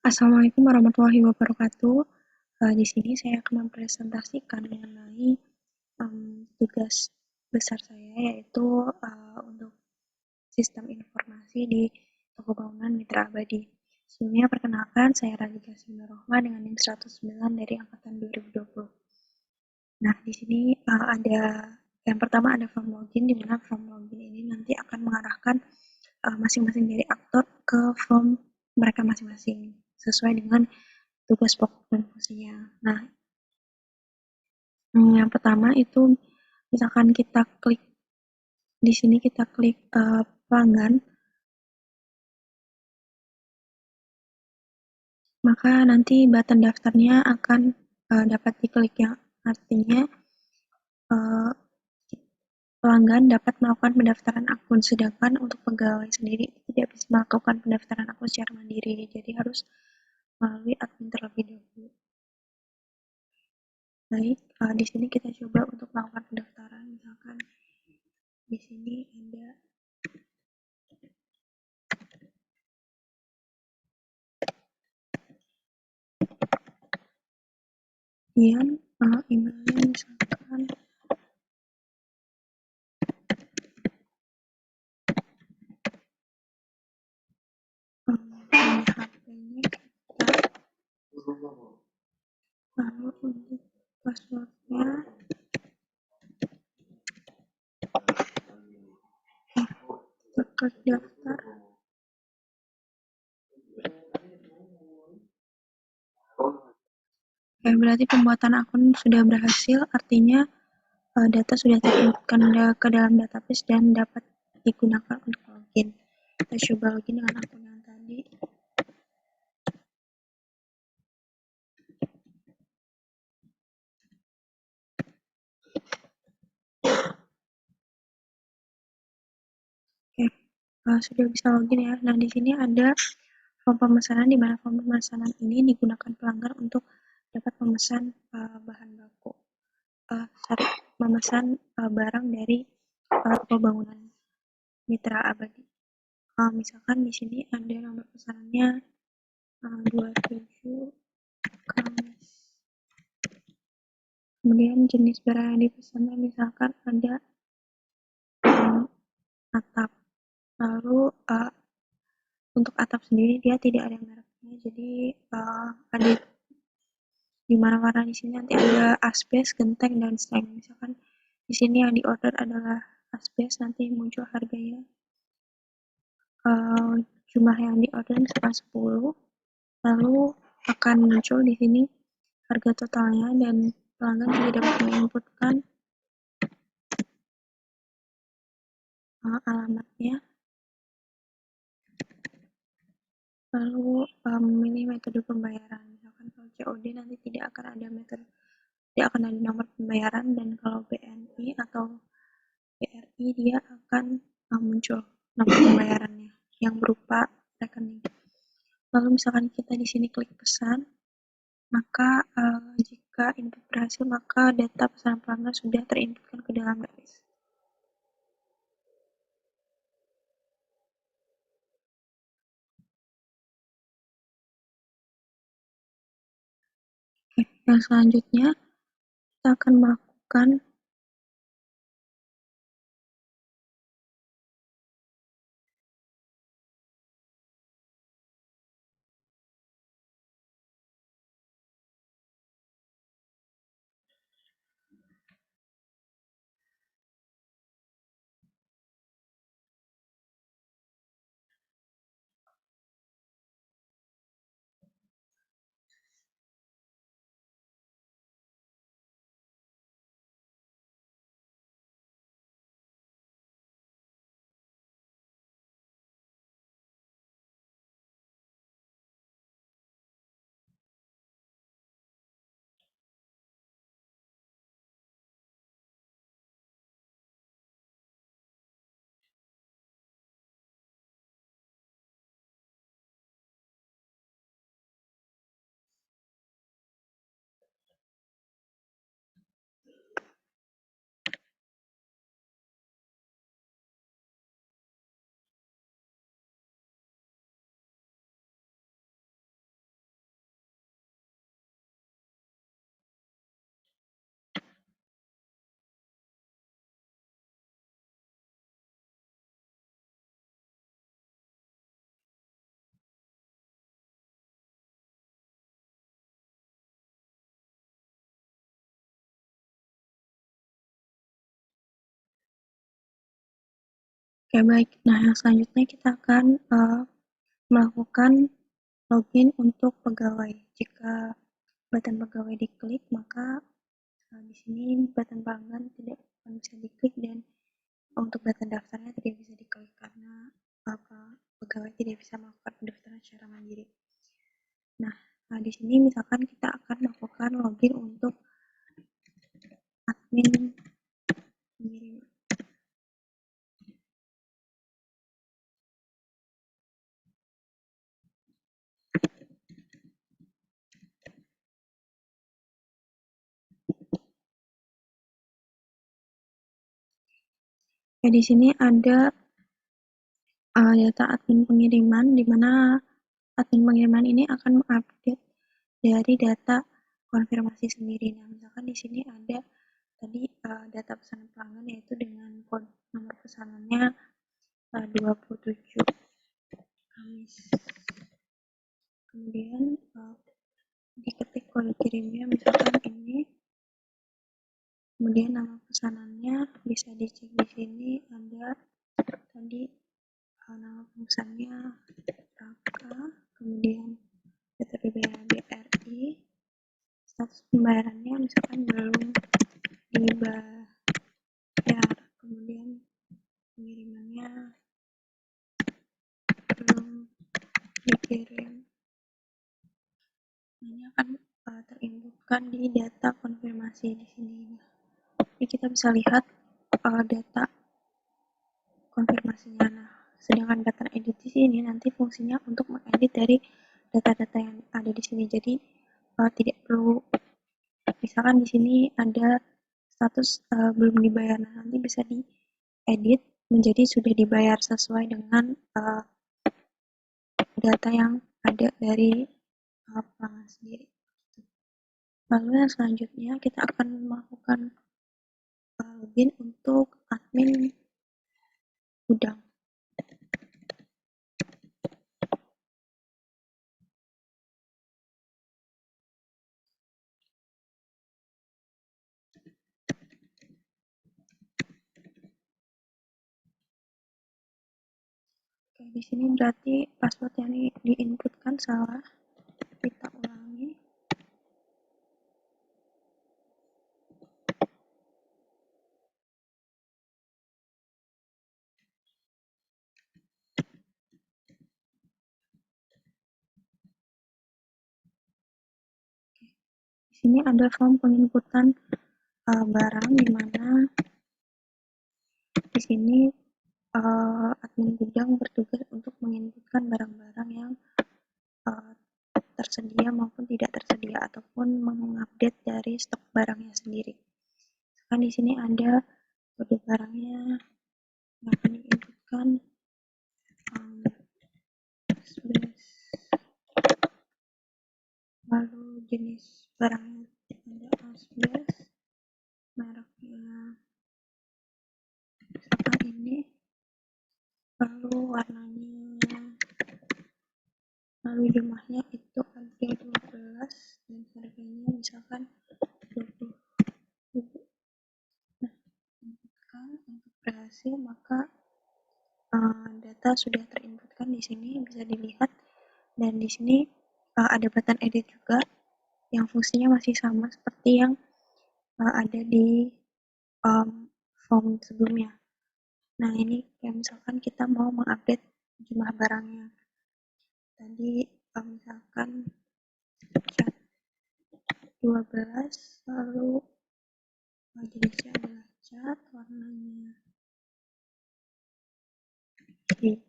Assalamualaikum warahmatullahi wabarakatuh. Di sini saya akan mempresentasikan mengenai tugas besar saya, yaitu untuk sistem informasi di toko bangunan Mitra Abadi. Sebelumnya perkenalkan, saya Radhika Rohma dengan NIM 109 dari angkatan 2020. Nah, di sini ada yang pertama ada form login, di mana form login ini nanti akan mengarahkan masing-masing dari aktor ke form mereka masing-masing sesuai dengan tugas pokok dan fungsinya. Nah, yang pertama itu misalkan kita klik di sini, kita klik pelanggan, maka nanti button daftarnya akan dapat diklik, yang artinya uh, pelanggan dapat melakukan pendaftaran akun, sedangkan untuk pegawai sendiri tidak bisa melakukan pendaftaran akun secara mandiri, jadi harus melalui admin terlebih dahulu. Baik, di sini kita coba untuk melakukan pendaftaran. Misalkan di sini ada Ian, emailnya misalkan HP-nya kita, lalu untuk passwordnya klik daftar. Oke, berarti pembuatan akun sudah berhasil, artinya data sudah terinputkan ke dalam database dan dapat digunakan untuk login. Kita coba login dengan akun yang tadi. Oke, sudah bisa login ya. Nah, di sini ada form pemesanan, di mana form pemesanan ini digunakan pelanggan untuk dapat memesan bahan baku, memesan barang dari toko bangunan Mitra Abadi. Misalkan di sini ada nomor pesanannya 27 Kamis. Kemudian jenis barang yang dipesan misalkan ada atap. Lalu untuk atap sendiri dia tidak ada mereknya, jadi ada di mana warna di sini nanti ada asbes, genteng, dan seng. Misalkan di sini yang diorder adalah asbes, nanti muncul harganya jumlah yang diorder misalkan 10, lalu akan muncul di sini harga totalnya, dan pelanggan juga dapat menginputkan alamatnya, lalu memilih metode pembayaran. Misalkan kalau COD nanti tidak akan ada nomor pembayaran, dan kalau BNI atau BRI dia akan muncul nomor pembayarannya yang berupa rekening. Lalu misalkan kita di sini klik pesan, maka jika input berhasil, maka data pesanan pelanggan sudah terinputkan ke dalam database. Yang selanjutnya kita akan melakukan Oke, baik. Nah, yang selanjutnya kita akan melakukan login untuk pegawai. Jika button pegawai diklik, maka di sini button pelanggan tidak akan bisa diklik, dan untuk data daftarnya tidak bisa diklik karena pegawai tidak bisa melakukan pendaftaran secara mandiri. Nah, di sini misalkan kita akan melakukan login untuk admin pengiriman. Ya, di sini ada data admin pengiriman, di mana admin pengiriman ini akan mengupdate dari data konfirmasi sendiri. Nah, misalkan di sini ada tadi data pesanan pelanggan, yaitu dengan kode nomor pesanannya 27 Kamis. Kemudian diketik kode kirimnya, misalkan ini. Kemudian nama pesanannya bisa dicek di sini, ada tadi nama pemesannya Raka, kemudian metode pembayaran BRI, status pembayarannya misalkan belum dibayar, kemudian pengirimannya belum dikirim. Ini akan terinputkan di data konfirmasi di sini. Jadi kita bisa lihat data konfirmasinya. Nah, sedangkan button edit di sini nanti fungsinya untuk mengedit dari data-data yang ada di sini. Jadi tidak perlu, misalkan di sini ada status belum dibayar, nah nanti bisa diedit menjadi sudah dibayar sesuai dengan data yang ada dari pelanggan sendiri. Lalu yang selanjutnya kita akan melakukan login untuk admin gudang. Oke, di sini berarti password yang diinputkan salah. Kita ulangi. Di sini ada form penginputan barang, di mana di sini admin gudang bertugas untuk menginputkan barang-barang yang tersedia maupun tidak tersedia, ataupun mengupdate dari stok barangnya sendiri. Kan di sini ada kode barangnya yang akan diinputkan 11. Lalu jenis barangnya ada A11, mereknya misalkan ini, lalu warnanya, lalu jumlahnya itu ada 12, dan harganya misalkan 20.000. Nah, untuk berhasil, maka data sudah terinputkan di sini, bisa dilihat, dan di sini ada button edit juga yang fungsinya masih sama seperti yang ada di form sebelumnya. Nah, ini kayak misalkan kita mau mengupdate jumlah barangnya. Tadi misalkan cat 12, lalu jenisnya adalah cat, warnanya hijau,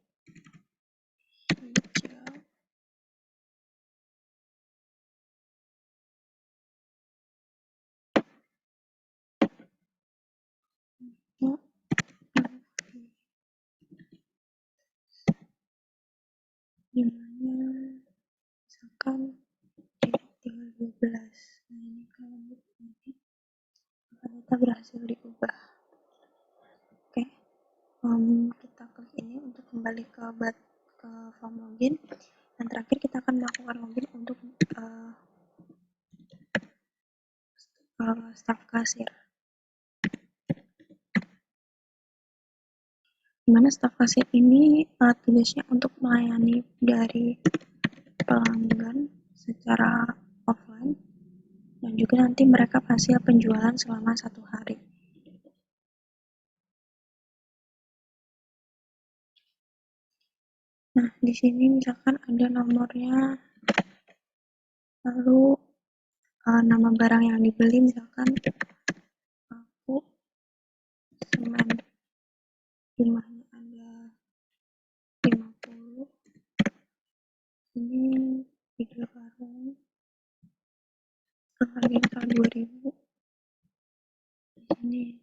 jumlahnya misalkan tinggal 12. Nah, ini kalau nanti data berhasil diubah. Oke, kita klik ini untuk kembali ke form login. Dan terakhir kita akan melakukan login untuk staf kasir. mana staf kasir ini tugasnya untuk melayani dari pelanggan secara offline dan juga nanti mereka hasil penjualan selama 1 hari. Nah, di sini misalkan ada nomornya, lalu nama barang yang dibeli misalkan aku semen, jumlahnya ada 50, ini 3 karung, harganya tahun 2000, ini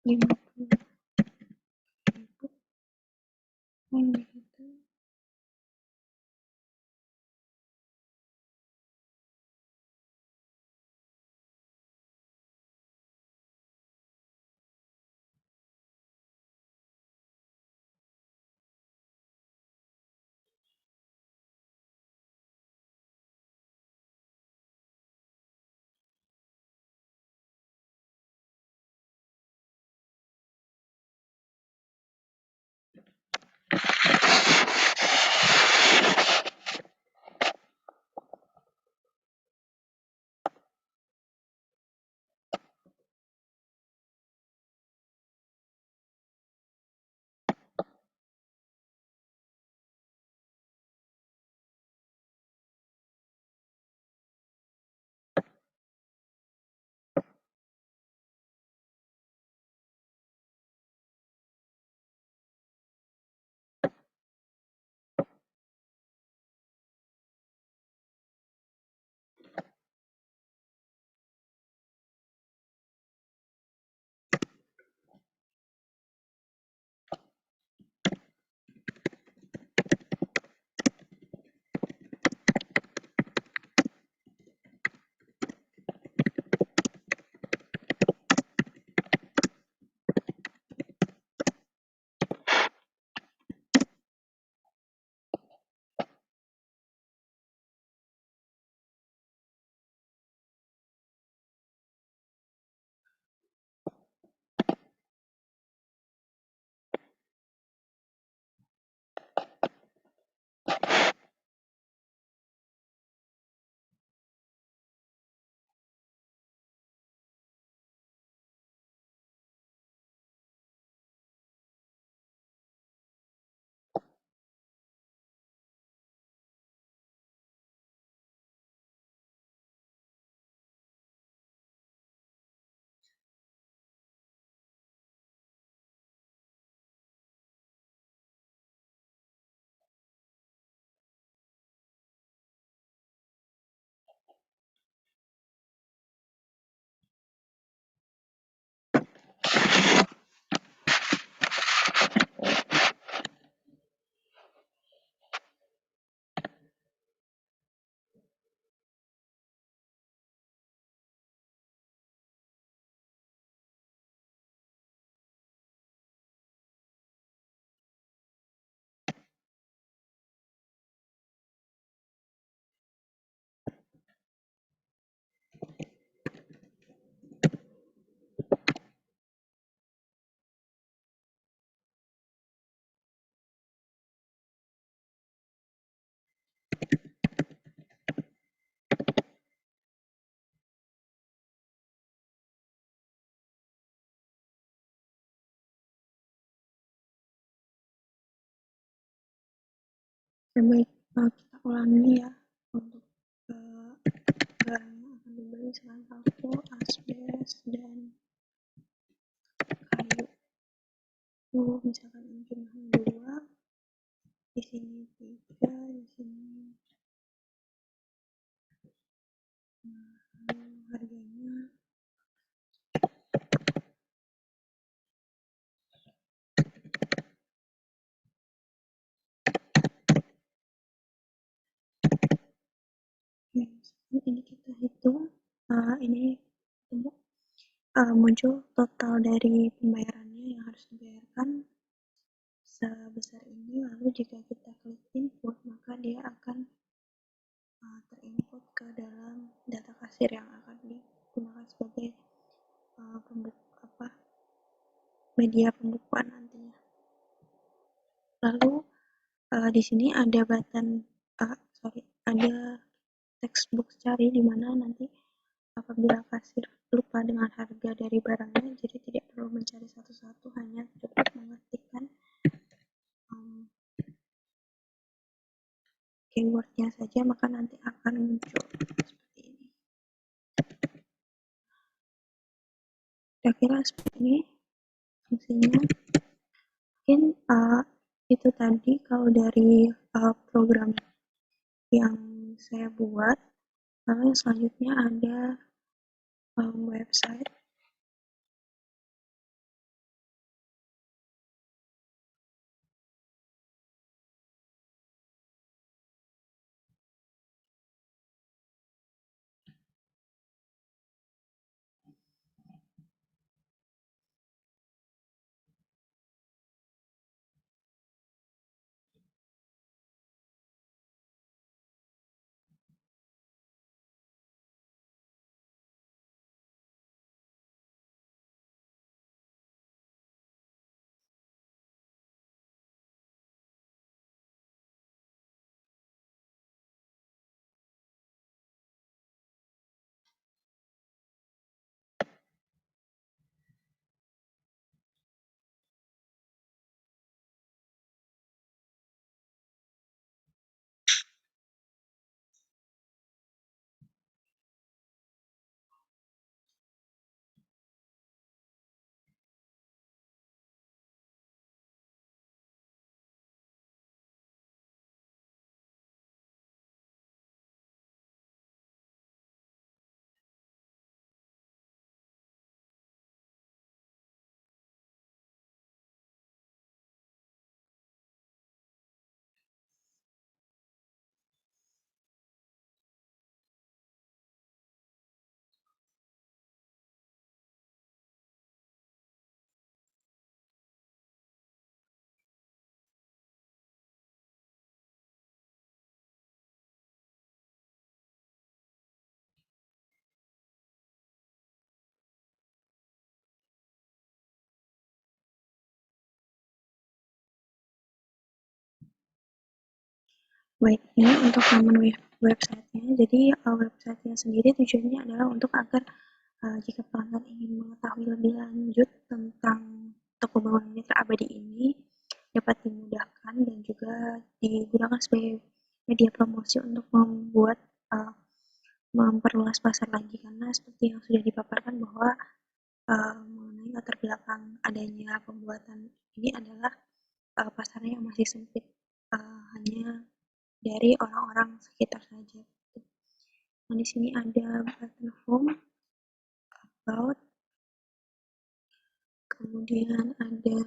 50.000, ini gitu. Baik, kita ulangi ya untuk barang yang akan dibeli misalkan paku, asbes, dan kayu. Misalkan yang jumlahnya 2, di sini 3, di sini harganya. Ini kita hitung, ini muncul total dari pembayarannya yang harus dibayarkan sebesar ini. Lalu jika kita klik input, maka dia akan terinput ke dalam data kasir yang akan digunakan sebagai media pembukuan nantinya. Lalu di sini ada ada textbook cari di mana nanti apabila kasir lupa dengan harga dari barangnya, jadi tidak perlu mencari satu-satu, hanya cukup mengetikkan um, keywordnya saja, maka nanti akan muncul seperti ini. Kira-kira seperti ini fungsinya. Mungkin itu tadi kalau dari program yang saya buat. Lalu yang selanjutnya ada website. Baik, ini untuk laman websitenya. Jadi websitenya sendiri tujuannya adalah untuk agar jika pelanggan ingin mengetahui lebih lanjut tentang toko bawang mitra abadi ini, dapat dimudahkan dan juga digunakan sebagai media promosi untuk memperluas pasar lagi, karena seperti yang sudah dipaparkan bahwa mengenai latar belakang adanya pembuatan ini adalah pasarnya yang masih sempit, hanya dari orang-orang sekitar saja. Nah, di sini ada button home, about, kemudian ada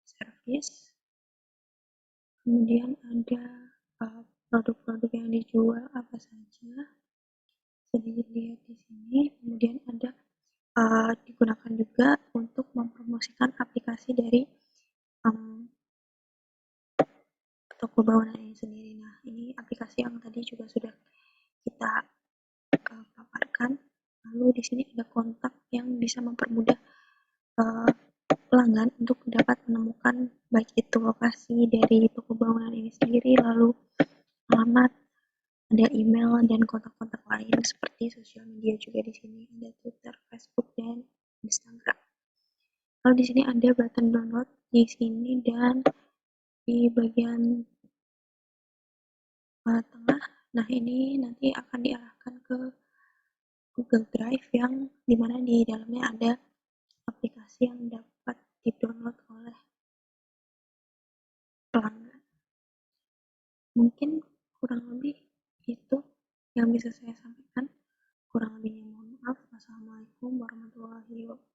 service, kemudian ada produk-produk yang dijual apa saja, sedikit lihat di sini. Kemudian ada digunakan juga untuk mempromosikan aplikasi dari um, toko bangunan ini sendiri. Nah, ini aplikasi yang tadi juga sudah kita paparkan. Lalu di sini ada kontak yang bisa mempermudah uh, pelanggan untuk dapat menemukan baik itu lokasi dari toko bangunan ini sendiri, lalu alamat, ada email dan kontak-kontak lain seperti sosial media juga di sini ada Twitter, Facebook dan Instagram. Lalu di sini ada button download di sini dan di bagian tengah. Nah, ini nanti akan diarahkan ke Google Drive yang dimana di dalamnya ada aplikasi yang dapat di-download oleh pelanggan. Mungkin kurang lebih itu yang bisa saya sampaikan. Kurang lebihnya mohon maaf. Wassalamualaikum warahmatullahi wabarakatuh.